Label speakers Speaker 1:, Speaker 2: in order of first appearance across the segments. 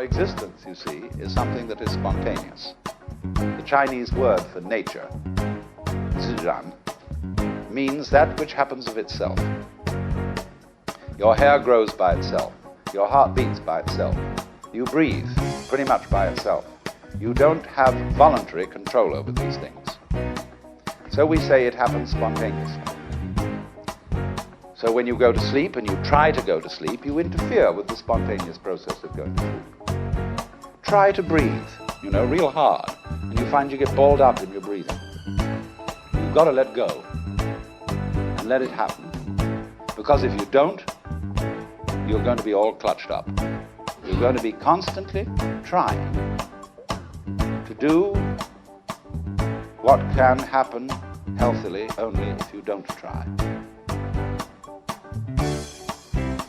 Speaker 1: Now, existence, you see, is something that is spontaneous. The Chinese word for nature, zizhan, means that which happens of itself. Your hair grows by itself. Your heart beats by itself. You breathe pretty much by itself. You don't have voluntary control over these things. So we say it happens spontaneously. So when you go to sleep and you try to go to sleep, you interfere with the spontaneous process of going to sleep. Try to breathe, real hard, and you find you get balled up in your breathing. You've got to let go and let it happen. Because if you don't, you're going to be all clutched up. You're going to be constantly trying to do what can happen healthily only if you don't try.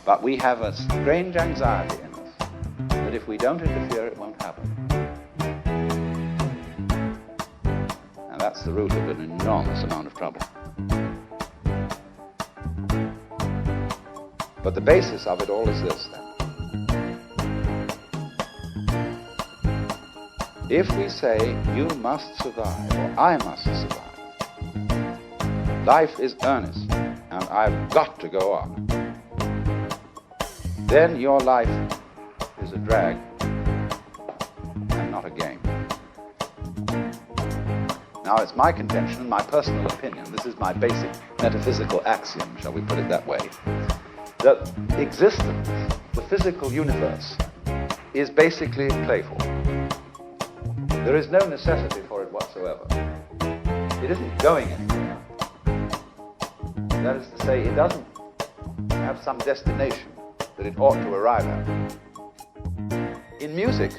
Speaker 1: But we have a strange anxiety in us that if we don't interfere, it won't happen. And that's the root of an enormous amount of trouble. But the basis of it all is this, then. If we say, you must survive, or I must survive, life is earnest, and I've got to go on, then your life is a drag and not a game. Now, it's my contention, my personal opinion, this is my basic metaphysical axiom, shall we put it that way, that existence, the physical universe, is basically playful. There is no necessity for it whatsoever. It isn't going anywhere. That is to say, it doesn't have some destination that it ought to arrive at. In music,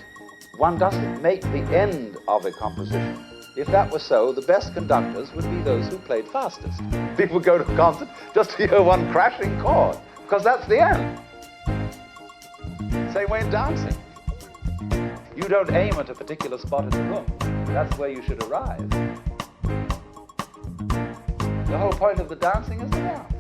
Speaker 1: one doesn't make the end of a composition. If that were so, the best conductors would be those who played fastest. People would go to a concert just to hear one crashing chord, because that's the end. Same way in dancing. You don't aim at a particular spot in the room. That's where you should arrive. The whole point of the dancing is the dance.